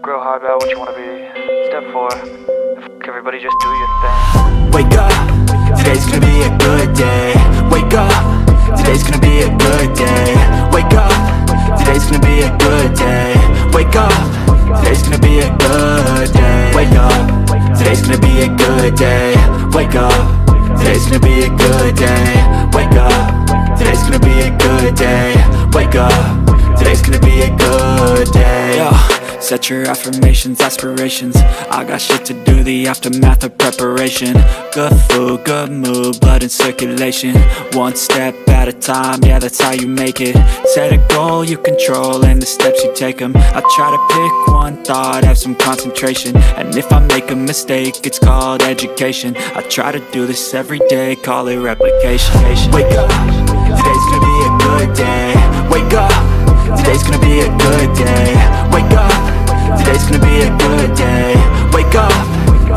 Grow hard about what you wanna be. Step 4, everybody just do your thing. Wake up, today's gonna be a good day. Wake up, today's gonna be a good day. Wake up, today's gonna be a good day. Wake up, today's gonna be a good day. Wake up, today's gonna be a good day. Wake up, today's gonna be a good day. Wake up, today's gonna be a good day. Wake up, today's gonna be a good day. Yo, set your affirmations, aspirations. I got shit to do, the aftermath of preparation. Good food, good mood, blood in circulation. One step at a time, yeah, that's how you make it. Set a goal you control and the steps you take them. I try to pick one thought, have some concentration. And if I make a mistake, it's called education. I try to do this every day, call it replication. Wake up, today's gonna be a good day. Wake up, today's gonna be a good day. Wake up, today's gonna be a good day. Wake up,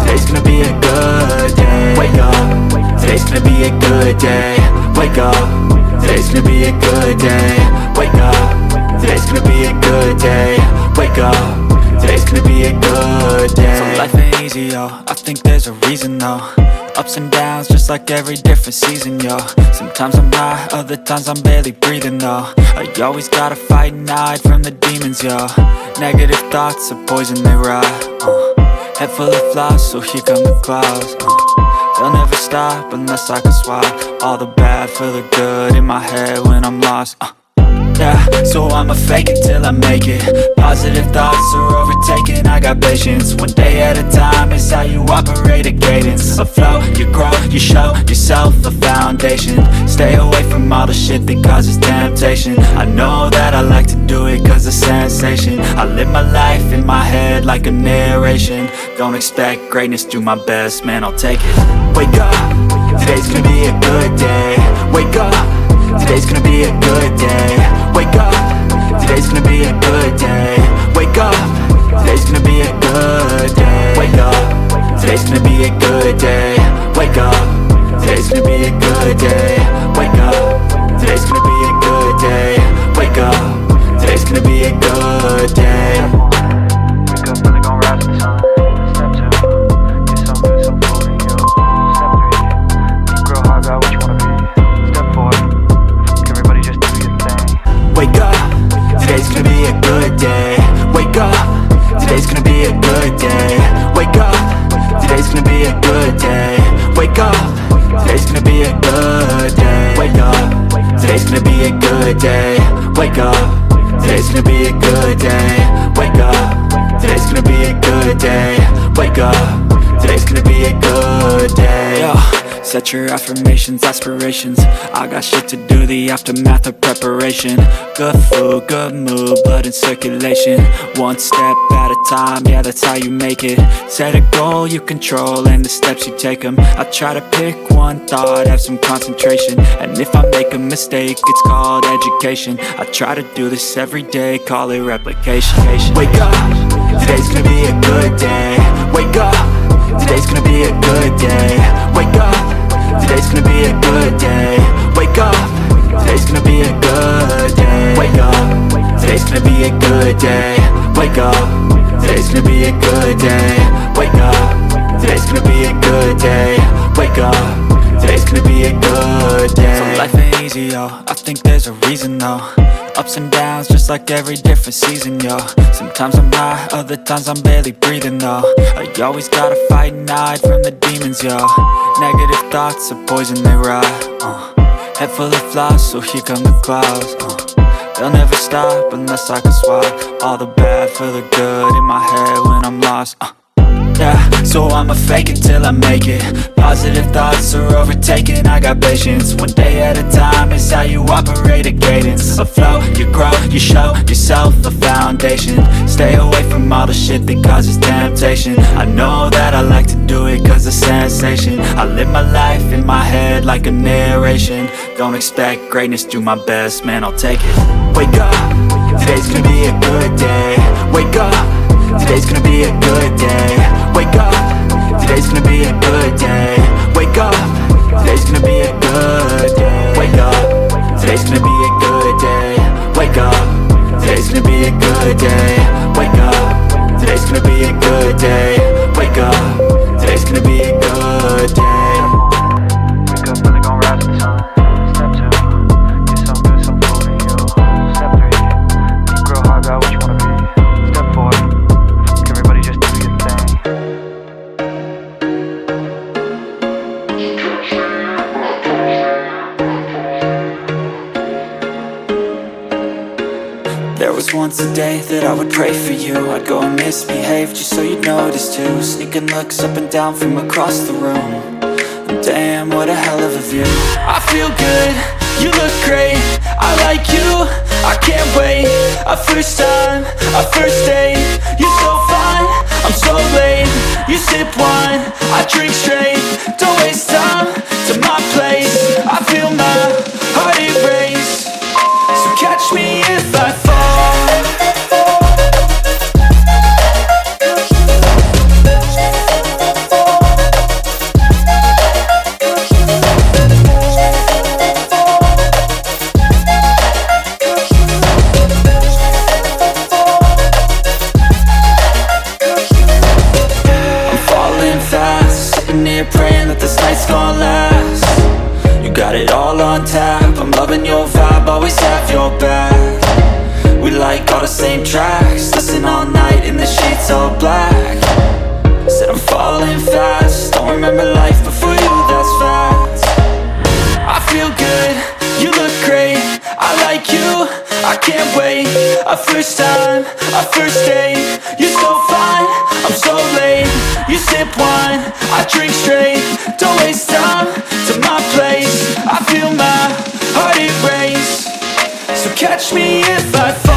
today's gonna be a good day. Wake up, today's gonna be a good day. Wake up, today's gonna be a good day. Wake up, today's gonna be a good day. Wake up, today's gonna be a good day. So life ain't easy, yo, I think there's a reason though. Ups and downs, just like every different season, yo. Sometimes I'm high, other times I'm barely breathing, though. I always gotta fight and hide from the demons, yo. Negative thoughts are poison, they ride. Head full of flies, so here come the clouds. They'll never stop unless I can swap all the bad for the good in my head when I'm lost. Yeah, so I'ma fake it till I make it. Positive thoughts are overtaken, I got patience. One day at a time is how you operate a cadence. A flow, you grow, you show yourself a foundation. Stay away from all the shit that causes temptation. I know that I like to do it cause it's sensation. I live my life in my head like a narration. Don't expect greatness, do my best, man, I'll take it. Wake up, today's gonna be a good day. Wake up, today's gonna be a good day. Wake up, today's gonna be a good day. Wake up, today's gonna be a good day. Wake up, today's gonna be a good day. Wake up, today's gonna be a good day. Wake up, today's gonna be a good day. Wake up, today's gonna be a good day. Wake up, really gon' rise with the sun. Step 2, get some good, some food in you. Step 3, grow hard about what you wanna be. Step 4, everybody just do your thing. Wake up, today's gonna be a good day. Wake up, today's gonna be a good day. Wake up, today's gonna be a good day. Wake up, today's gonna be a good day. Wake up, today's gonna be a good day. Wake up, today's gonna be a good day. Wake up, today's gonna be a good day. Wake up, today's gonna be a good day. Yo, set your affirmations, aspirations. I got shit to do, the aftermath of preparation. Good food, good mood, blood in circulation. One step at a time, yeah, that's how you make it. Set a goal you control and the steps you take them. I try to pick one thought, have some concentration. And if I make a mistake, it's called education. I try to do this every day, call it replication. Wake up, today's gonna be a good day. Wake up, today's gonna be a good day. Wake up, today's gonna be a good day. Wake up, today's gonna be a good day. Wake up, today's gonna be a good day. Wake up, today's gonna be a good day. Wake up, today's gonna be a good day. Wake up, today's gonna be a good day. So life ain't easy, yo, I think there's a reason though. Ups and downs, just like every different season, yo. Sometimes I'm high, other times I'm barely breathing, though. I always gotta fight and hide from the demons, yo. Negative thoughts are poison, they ride. Head full of flies, so here come the clouds. They'll never stop unless I can swap all the bad for the good in my head when I'm lost. Yeah, so I'ma fake it till I make it. Positive thoughts are overtaken, I got patience. One day at a time is how you operate a cadence. A flow, you grow, you show yourself a foundation. Stay away from all the shit that causes temptation. I know that I like to do it cause it's sensation. I live my life in my head like a narration. Don't expect greatness, do my best, man, I'll take it. Wake up, today's gonna be a good day. Wake up, today's gonna be a good day. Wake up, today's gonna be a good day. Wake up, today's gonna be a good day. Wake up, today's gonna be a good day. Wake up, today's gonna be a good day. Wake up, today's once a day that I would pray for you. I'd go and misbehave just so you'd notice too. Sneaking looks up and down from across the room. And damn, what a hell of a view. I feel good, you look great, I like you, I can't wait. A first time, a first date, you're so fine, I'm so late. You sip wine, I drink straight, don't waste time to my place. I feel my heart erase, so catch me if I fall. Praying that this night's gonna last. You got it all on tap, I'm loving your vibe, always have your back. We like all the same tracks, listen all night in the sheets all black. Said I'm falling fast, don't remember life before you, that's facts. I feel good, you look great, I like you, I can't wait. A first time, a first date, you're so fine, I'm so late. You sip wine, I drink straight, don't waste time to my place. I feel my heart erase, so catch me if I fall.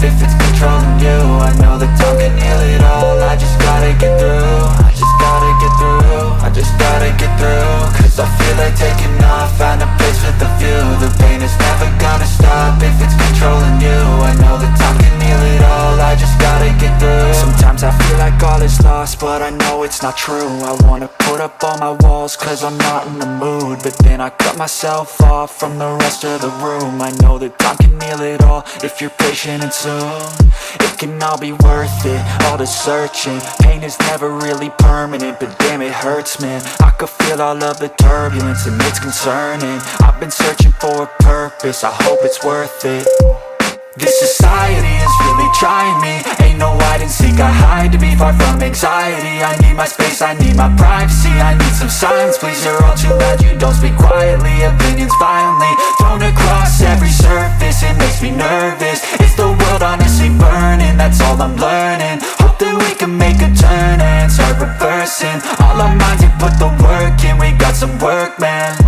If it's controlling you, I know that time can heal it all. I just gotta get through, I just gotta get through, I just gotta get through. Cause I feel like taking off, find a place with a view. The pain is never gonna stop if it's controlling you. I know that time can heal it all, I just gotta get through. Sometimes I feel like all is lost, but I know it's not true. I wanna put up all my walls cause I'm not in the mood, but then I cut myself off from the rest of the room. I know that time can heal it all if you're patient and soon it can all be worth it, all the searching. Pain is never really permanent, but damn it hurts, man. I could feel all of the turbulence and it's concerning. I've been searching for a purpose, I hope it's worth it. This society is really trying me. Ain't no hide and seek, I hide to be far from anxiety. I need my space, I need my privacy, I need some silence, please. You're all too loud, you don't speak quietly. Opinions violently thrown across every surface, it makes me nervous. Is the world honestly burning? That's all I'm learning. Hope that we can make a turn and start reversing. All our minds, we put the work in, we got some work, man.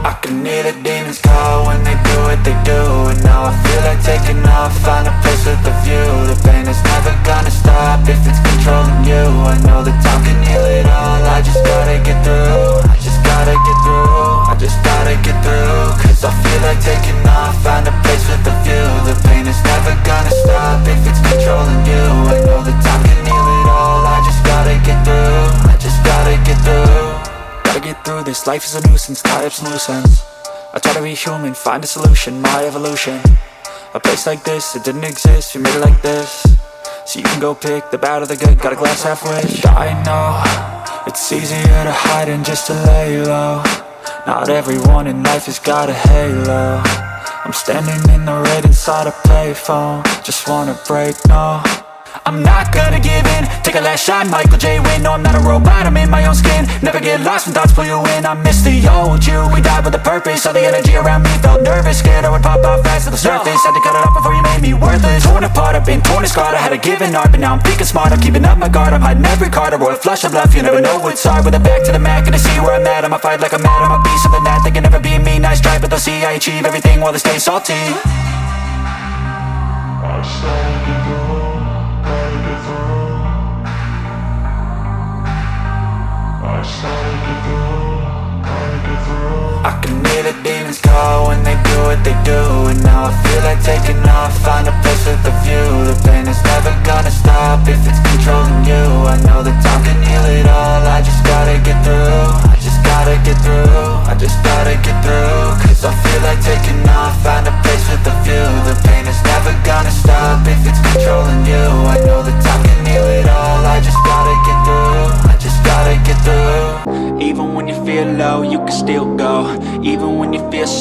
I can hear the demons call when they do what they do. And now I feel like taking off, find a place with a view. The pain is never gonna stop if it's controlling you. I know that time can heal it all, I just gotta get through, I just gotta get through, I just gotta get through. Cause I feel like taking off, find a place with a view. The pain is never gonna stop if it's controlling you. I know that time can heal it all, I just gotta get through, I just gotta get through. Gotta get through this, life is a nuisance, tie up some loose ends. I try to be human, find a solution, my evolution. A place like this, it didn't exist, we made it like this. So you can go pick the bad or the good, got a glass halfway. I know, it's easier to hide than just to lay low. Not everyone in life has got a halo. I'm standing in the red inside a payphone, just wanna break, no. I'm not gonna give in, take a last shot, Michael J. Win. No, I'm not a robot, I'm in my own skin. Never get lost when thoughts pull you in. I miss the old you, we died with a purpose. All the energy around me felt nervous, scared I would pop off fast to the surface. Had to cut it off before you made me worthless. Torn apart, I've been torn and scarred. I had a given art, but now I'm thinking smart. I'm keeping up my guard, I'm hiding every card. A royal flush of left, you never know what's hard. With a back to the mat, gonna see where I'm at. I'ma fight like I'm mad, I'ma be something that they can never be me. Nice try, but they'll see I achieve everything while they stay salty. I can hear the demons call when they do what they do. And now I feel like taking off, find a place with a view. The pain